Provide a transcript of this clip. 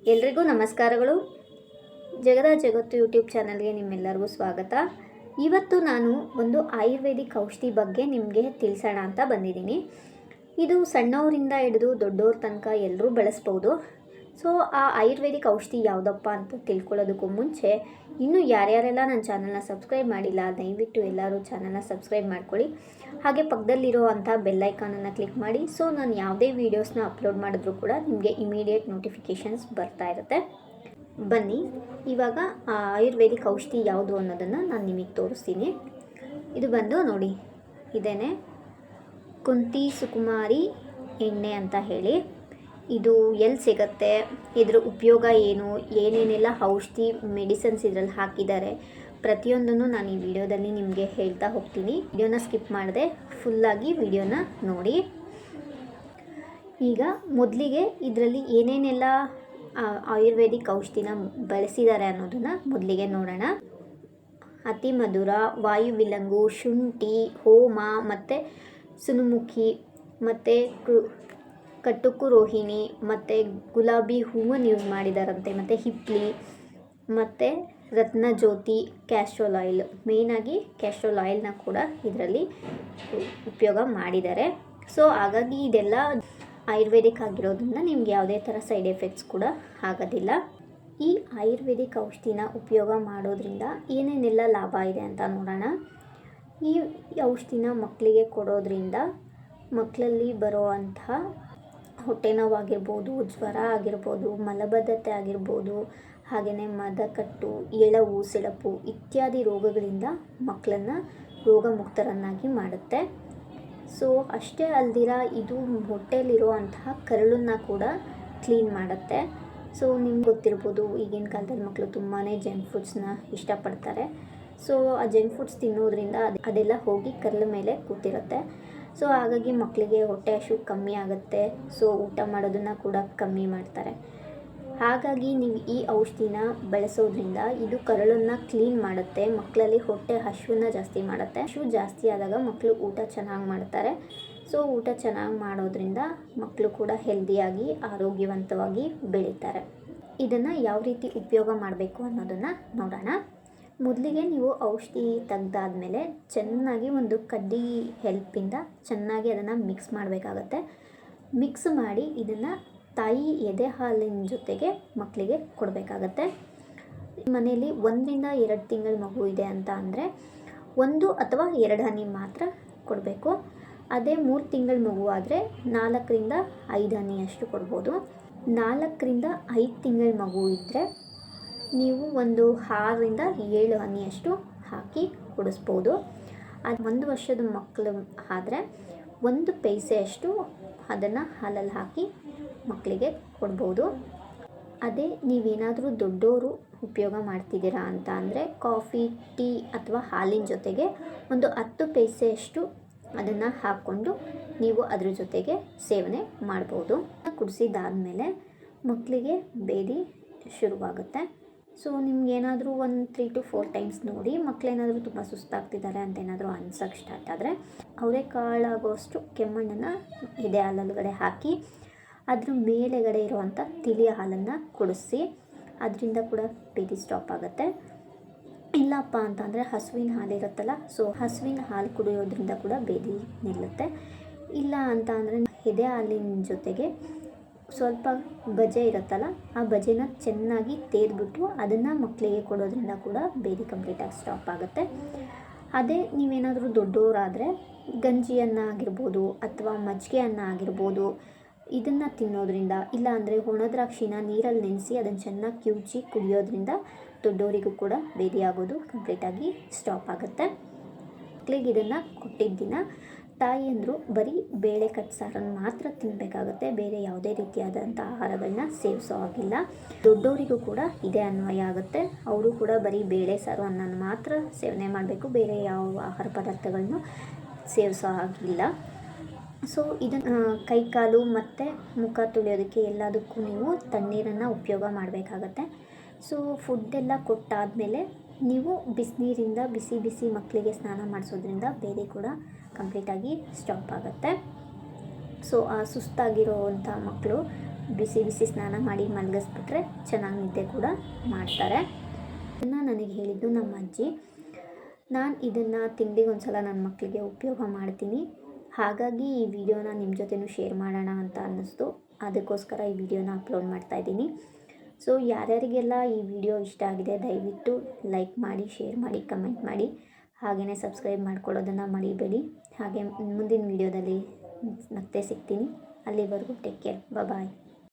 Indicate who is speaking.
Speaker 1: ಎಲ್ರಿಗೂ ನಮಸ್ಕಾರಗಳು. ಜಗದ ಜಗತ್ತು ಯೂಟ್ಯೂಬ್ ಚಾನಲ್ಗೆ ನಿಮ್ಮೆಲ್ಲರಿಗೂ ಸ್ವಾಗತ. ಇವತ್ತು ನಾನು ಒಂದು ಆಯುರ್ವೇದಿಕ್ ಔಷಧಿ ಬಗ್ಗೆ ನಿಮಗೆ ತಿಳಿಸೋಣ ಅಂತ ಬಂದಿದ್ದೀನಿ. ಇದು ಸಣ್ಣವರಿಂದ ಹಿಡಿದು ದೊಡ್ಡವ್ರ ತನಕ ಎಲ್ಲರೂ ಬಳಸ್ಬೋದು. ಸೊ ಆ ಆಯುರ್ವೇದಿಕ್ ಔಷಧಿ ಯಾವುದಪ್ಪ ಅಂತ ತಿಳ್ಕೊಳ್ಳೋದಕ್ಕೂ ಮುಂಚೆ ಇನ್ನೂ ಯಾರ್ಯಾರೆಲ್ಲ ನನ್ನ ಚಾನಲ್ನ ಸಬ್ಸ್ಕ್ರೈಬ್ ಮಾಡಿಲ್ಲ ದಯವಿಟ್ಟು ಎಲ್ಲರೂ ಚಾನಲ್ನ ಸಬ್ಸ್ಕ್ರೈಬ್ ಮಾಡ್ಕೊಳ್ಳಿ. ಹಾಗೆ ಪಕ್ಕದಲ್ಲಿರೋ ಅಂಥ ಬೆಲ್ಲೈಕಾನನ್ನು ಕ್ಲಿಕ್ ಮಾಡಿ. ಸೊ ನಾನು ಯಾವುದೇ ವೀಡಿಯೋಸ್ನ ಅಪ್ಲೋಡ್ ಮಾಡಿದ್ರೂ ಕೂಡ ನಿಮಗೆ ಇಮಿಡಿಯೇಟ್ ನೋಟಿಫಿಕೇಷನ್ಸ್ ಬರ್ತಾ ಇರುತ್ತೆ. ಬನ್ನಿ ಇವಾಗ ಆ ಆಯುರ್ವೇದಿಕ್ ಔಷಧಿ ಯಾವುದು ಅನ್ನೋದನ್ನು ನಾನು ನಿಮಗೆ ತೋರಿಸ್ತೀನಿ. ಇದು ಬಂದು ನೋಡಿ, ಇದೇನೆ ಕುಂತಿ ಸುಕುಮಾರಿ ಎಣ್ಣೆ ಅಂತ ಹೇಳಿ. ಇದು ಎಲ್ಲಿ ಸಿಗುತ್ತೆ, ಇದ್ರ ಉಪಯೋಗ ಏನು, ಏನೇನೆಲ್ಲ ಔಷಧಿ ಮೆಡಿಸನ್ಸ್ ಇದರಲ್ಲಿ ಹಾಕಿದ್ದಾರೆ ಪ್ರತಿಯೊಂದನ್ನು ನಾನು ಈ ವಿಡಿಯೋದಲ್ಲಿ ನಿಮಗೆ ಹೇಳ್ತಾ ಹೋಗ್ತೀನಿ. ವಿಡಿಯೋನ ಸ್ಕಿಪ್ ಮಾಡದೆ ಫುಲ್ಲಾಗಿ ವಿಡಿಯೋನ ನೋಡಿ. ಈಗ ಮೊದಲಿಗೆ ಇದರಲ್ಲಿ ಏನೇನೆಲ್ಲ ಆಯುರ್ವೇದಿಕ್ ಔಷಧಿನ ಬಳಸಿದ್ದಾರೆ ಅನ್ನೋದನ್ನು ಮೊದಲಿಗೆ ನೋಡೋಣ. ಅತಿ ಮಧುರ, ವಾಯುವಿಲಂಗು, ಶುಂಠಿ, ಹೋಮ ಮತ್ತು ಸುನುಮುಖಿ ಮತ್ತು ಕಟ್ಟುಕು ರೋಹಿಣಿ ಮತ್ತು ಗುಲಾಬಿ ಹೂವನ್ನು ಯೂಸ್ ಮಾಡಿದಾರಂತೆ, ಮತ್ತು ಹಿಪ್ಲಿ ಮತ್ತು ರತ್ನಜ್ಯೋತಿ, ಕ್ಯಾಸ್ಟ್ರೋಲ್ ಆಯಿಲ್, ಮೇಯ್ನಾಗಿ ಕ್ಯಾಸ್ಟ್ರೋಲ್ ಆಯಿಲ್ನ ಕೂಡ ಇದರಲ್ಲಿ ಉಪಯೋಗ ಮಾಡಿದ್ದಾರೆ. ಸೊ ಹಾಗಾಗಿ ಇದೆಲ್ಲ ಆಯುರ್ವೇದಿಕ್ ಆಗಿರೋದ್ರಿಂದ ನಿಮ್ಗೆ ಯಾವುದೇ ಥರ ಸೈಡ್ ಎಫೆಕ್ಟ್ಸ್ ಕೂಡ ಆಗೋದಿಲ್ಲ. ಈ ಆಯುರ್ವೇದಿಕ್ ಔಷಧಿನ ಉಪಯೋಗ ಮಾಡೋದ್ರಿಂದ ಏನೇನೆಲ್ಲ ಲಾಭ ಇದೆ ಅಂತ ನೋಡೋಣ. ಈ ಔಷಧಿನ ಮಕ್ಕಳಿಗೆ ಕೊಡೋದ್ರಿಂದ ಮಕ್ಕಳಲ್ಲಿ ಬರೋ ಅಂತಹ ಹೊಟ್ಟೆ ನೋವಾಗಿರ್ಬೋದು, ಜ್ವರ ಆಗಿರ್ಬೋದು, ಮಲಬದ್ಧತೆ ಆಗಿರ್ಬೋದು, ಹಾಗೆಯೇ ಮದಕಟ್ಟು, ಎಳವು, ಸೆಳಪು ಇತ್ಯಾದಿ ರೋಗಗಳಿಂದ ಮಕ್ಕಳನ್ನು ರೋಗಮುಕ್ತರನ್ನಾಗಿ ಮಾಡುತ್ತೆ. ಸೊ ಅಷ್ಟೇ ಅಲ್ದಿರ ಇದು ಹೊಟ್ಟೆಯಲ್ಲಿರೋ ಅಂತಹ ಕರಳನ್ನು ಕೂಡ ಕ್ಲೀನ್ ಮಾಡುತ್ತೆ. ಸೊ ನಿಮ್ಗೆ ಗೊತ್ತಿರ್ಬೋದು, ಈಗಿನ ಕಾಲದಲ್ಲಿ ಮಕ್ಕಳು ತುಂಬಾ ಜಂಕ್ ಫುಡ್ಸ್ನ ಇಷ್ಟಪಡ್ತಾರೆ. ಸೊ ಆ ಜಂಕ್ ಫುಡ್ಸ್ ತಿನ್ನೋದ್ರಿಂದ ಅದೆಲ್ಲ ಹೋಗಿ ಕರಳ ಮೇಲೆ ಕೂತಿರುತ್ತೆ. ಸೊ ಹಾಗಾಗಿ ಮಕ್ಕಳಿಗೆ ಹೊಟ್ಟೆ ಹಸಿವು ಕಮ್ಮಿ ಆಗುತ್ತೆ. ಸೊ ಊಟ ಮಾಡೋದನ್ನು ಕೂಡ ಕಮ್ಮಿ ಮಾಡ್ತಾರೆ. ಹಾಗಾಗಿ ನೀವು ಈ ಔಷಧಿನ ಬಳಸೋದ್ರಿಂದ ಇದು ಕರಳನ್ನು ಕ್ಲೀನ್ ಮಾಡುತ್ತೆ, ಮಕ್ಕಳಲ್ಲಿ ಹೊಟ್ಟೆ ಹಸಿವನ್ನ ಜಾಸ್ತಿ ಮಾಡುತ್ತೆ. ಹಸಿವು ಜಾಸ್ತಿ ಆದಾಗ ಮಕ್ಕಳು ಊಟ ಚೆನ್ನಾಗಿ ಮಾಡ್ತಾರೆ. ಸೊ ಊಟ ಚೆನ್ನಾಗಿ ಮಾಡೋದ್ರಿಂದ ಮಕ್ಕಳು ಕೂಡ ಹೆಲ್ದಿಯಾಗಿ ಆರೋಗ್ಯವಂತವಾಗಿ ಬೆಳೀತಾರೆ. ಇದನ್ನು ಯಾವ ರೀತಿ ಉಪಯೋಗ ಮಾಡಬೇಕು ಅನ್ನೋದನ್ನು ನೋಡೋಣ. ಮೊದಲಿಗೆ ನೀವು ಔಷಧಿ ತೆಗ್ದಾದ್ಮೇಲೆ ಚೆನ್ನಾಗಿ ಒಂದು ಕಡ್ಡಿ ಹೆಲ್ಪಿಂದ ಚೆನ್ನಾಗಿ ಅದನ್ನು ಮಿಕ್ಸ್ ಮಾಡಬೇಕಾಗತ್ತೆ. ಮಿಕ್ಸ್ ಮಾಡಿ ಇದನ್ನು ತಾಯಿ ಎದೆ ಹಾಲಿನ ಜೊತೆಗೆ ಮಕ್ಕಳಿಗೆ ಕೊಡಬೇಕಾಗತ್ತೆ. ಮನೆಯಲ್ಲಿ 1 ರಿಂದ 2 ತಿಂಗಳ ಮಗು ಇದೆ ಅಂತ ಅಂದರೆ 1 ಅಥವಾ 2 ಹನಿ ಮಾತ್ರ ಕೊಡಬೇಕು. ಅದೇ 3 ತಿಂಗಳ ಮಗು ಆದರೆ 4 ರಿಂದ 5 ಹನಿಯಷ್ಟು ಕೊಡ್ಬೋದು. 4 ರಿಂದ 5 ತಿಂಗಳ ಮಗು ಇದ್ದರೆ ನೀವು ಒಂದು 6 ರಿಂದ 7 ಹನಿಯಷ್ಟು ಹಾಕಿ ಕುಡಿಸ್ಬೋದು. ಅದು 1 ವರ್ಷದ ಮಕ್ಕಳು ಆದರೆ 1 ಪೈಸೆಯಷ್ಟು ಅದನ್ನು ಹಾಲಲ್ಲಿ ಹಾಕಿ ಮಕ್ಕಳಿಗೆ ಕೊಡ್ಬೋದು. ಅದೇ ನೀವೇನಾದರೂ ದೊಡ್ಡವರು ಉಪಯೋಗ ಮಾಡ್ತಿದ್ದೀರಾ ಅಂತ ಅಂದರೆ ಕಾಫಿ, ಟೀ ಅಥವಾ ಹಾಲಿನ ಜೊತೆಗೆ ಒಂದು 10 ಪೈಸೆಯಷ್ಟು ಅದನ್ನು ಹಾಕ್ಕೊಂಡು ನೀವು ಅದ್ರ ಜೊತೆಗೆ ಸೇವನೆ ಮಾಡ್ಬೋದು. ಕುಡಿಸಿದಾದ್ಮೇಲೆ ಮಕ್ಕಳಿಗೆ ಬೇದಿ ಶುರುವಾಗುತ್ತೆ. ಸೊ ನಿಮ್ಗೇನಾದರೂ ಒಂದು 3 to 4 ಟೈಮ್ಸ್ ನೋಡಿ ಮಕ್ಕಳೇನಾದರೂ ತುಂಬ ಸುಸ್ತಾಗ್ತಿದ್ದಾರೆ ಅಂತ ಏನಾದರೂ ಅನ್ಸೋಕ್ಕೆ ಸ್ಟಾರ್ಟ್ ಆದರೆ ಅವರೆಕಾಳಾಗೋಷ್ಟು ಕೆಮ್ಮಣ್ಣನ್ನು ಎದೆ ಹಾಲೊಳಗಡೆ ಹಾಕಿ ಅದ್ರ ಮೇಲೆಗಡೆ ಇರುವಂಥ ತಿಳಿಯ ಹಾಲನ್ನು ಕುಡಿಸಿ, ಅದರಿಂದ ಕೂಡ ಬೇದಿ ಸ್ಟಾಪ್ ಆಗುತ್ತೆ. ಇಲ್ಲಪ್ಪ ಅಂತಂದರೆ ಹಸುವಿನ ಹಾಲಿರುತ್ತಲ್ಲ, ಸೊ ಹಸುವಿನ ಹಾಲು ಕುಡಿಯೋದ್ರಿಂದ ಕೂಡ ಬೇದಿ ನಿಲ್ಲುತ್ತೆ. ಇಲ್ಲ ಅಂತ ಅಂದರೆ ಎದೆ ಹಾಲಿನ ಜೊತೆಗೆ ಸ್ವಲ್ಪ ಬಜೆ ಇರುತ್ತಲ್ಲ, ಆ ಬಜೆನ ಚೆನ್ನಾಗಿ ತೇದ್ಬಿಟ್ಟು ಅದನ್ನು ಮಕ್ಕಳಿಗೆ ಕೊಡೋದ್ರಿಂದ ಕೂಡ ಬೇದಿ ಕಂಪ್ಲೀಟಾಗಿ ಸ್ಟಾಪ್ ಆಗುತ್ತೆ. ಅದೇ ನೀವೇನಾದರೂ ದೊಡ್ಡವರಾದರೆ ಗಂಜಿ ಅನ್ನ ಆಗಿರ್ಬೋದು ಅಥವಾ ಮಜ್ಜಿಗೆ ಅನ್ನ ಆಗಿರ್ಬೋದು ಇದನ್ನು ತಿನ್ನೋದ್ರಿಂದ, ಇಲ್ಲ ಅಂದರೆ ಒಣ ದ್ರಾಕ್ಷಿನ ನೀರಲ್ಲಿ ನೆನೆಸಿ ಅದನ್ನು ಚೆನ್ನಾಗಿ ಕಿವುಚಿ ಕುಡಿಯೋದ್ರಿಂದ ದೊಡ್ಡವರಿಗೂ ಕೂಡ ಬೇದಿ ಆಗೋದು ಕಂಪ್ಲೀಟಾಗಿ ಸ್ಟಾಪ್ ಆಗುತ್ತೆ. ಮಕ್ಕಳಿಗೆ ಇದನ್ನು ಕೊಟ್ಟಿದ್ದ ದಿನ ತಾಯಿಯಂದರು ಬರೀ ಬೇಳೆ ಕಟ್ಸಾರನ್ನು ಮಾತ್ರ ತಿನ್ನಬೇಕಾಗುತ್ತೆ, ಬೇರೆ ಯಾವುದೇ ರೀತಿಯಾದಂಥ ಆಹಾರಗಳನ್ನ ಸೇವಿಸೋ ಆಗಿಲ್ಲ. ದೊಡ್ಡವರಿಗೂ ಕೂಡ ಇದೇ ಅನ್ವಯ ಆಗುತ್ತೆ. ಅವರು ಕೂಡ ಬರೀ ಬೇಳೆ ಸಾರು ಅನ್ನನ ಮಾತ್ರ ಸೇವನೆ ಮಾಡಬೇಕು, ಬೇರೆ ಯಾವ ಆಹಾರ ಪದಾರ್ಥಗಳನ್ನು ಸೇವಿಸೋ ಆಗಿಲ್ಲ. ಸೊ ಇದನ್ನು ಕೈಕಾಲು ಮತ್ತು ಮುಖ ತೊಳೆಯೋದಕ್ಕೆ ಎಲ್ಲದಕ್ಕೂ ನೀವು ತಣ್ಣೀರನ್ನು ಉಪಯೋಗ ಮಾಡಬೇಕಾಗತ್ತೆ. ಸೊ ಫುಡ್ಡೆಲ್ಲ ಕೊಟ್ಟಾದಮೇಲೆ ನೀವು ಬಿಸಿನೀರಿಂದ ಬಿಸಿ ಮಕ್ಕಳಿಗೆ ಸ್ನಾನ ಮಾಡಿಸೋದ್ರಿಂದ ಬೇದಿ ಕೂಡ ಕಂಪ್ಲೀಟಾಗಿ ಸ್ಟಾಪ್ ಆಗುತ್ತೆ. ಸೊ ಆ ಸುಸ್ತಾಗಿರೋವಂಥ ಮಕ್ಕಳು ಬಿಸಿ ಬಿಸಿ ಸ್ನಾನ ಮಾಡಿ ಮಲಗಿಸ್ಬಿಟ್ರೆ ಚೆನ್ನಾಗಿ ನಿದ್ದೆ ಕೂಡ ಮಾಡ್ತಾರೆ. ಇದನ್ನು ನನಗೆ ಹೇಳಿದ್ದು ನಮ್ಮ ಅಜ್ಜಿ. ನಾನು ಇದನ್ನು ತಿಂಗಳಿಗೆ ಒಂದು ಸಲ ನನ್ನ ಮಕ್ಕಳಿಗೆ ಉಪಯೋಗ ಮಾಡ್ತೀನಿ. ಹಾಗಾಗಿ ಈ ವಿಡಿಯೋನ ನಿಮ್ಮ ಜೊತೆನೂ ಶೇರ್ ಮಾಡೋಣ ಅಂತ ಅನ್ನಿಸ್ತು. ಅದಕ್ಕೋಸ್ಕರ ಈ ವಿಡಿಯೋನ ಅಪ್ಲೋಡ್ ಮಾಡ್ತಾಯಿದ್ದೀನಿ. ಸೊ ಯಾರ್ಯಾರಿಗೆಲ್ಲ ಈ ವಿಡಿಯೋ ಇಷ್ಟ ಆಗಿದೆ ದಯವಿಟ್ಟು ಲೈಕ್ ಮಾಡಿ, ಶೇರ್ ಮಾಡಿ, ಕಮೆಂಟ್ ಮಾಡಿ. ಹಾಗೆಯೇ ಸಬ್ಸ್ಕ್ರೈಬ್ ಮಾಡ್ಕೊಳ್ಳೋದನ್ನು ಮರಿಬೇಡಿ. ಹಾಗೆ ಮುಂದಿನ ವಿಡಿಯೋದಲ್ಲಿ ಮತ್ತೆ ಸಿಗ್ತೀನಿ. ಅಲ್ಲಿವರೆಗೂ ಟೇಕ್ ಕೇರ್. ಬಾಯ್.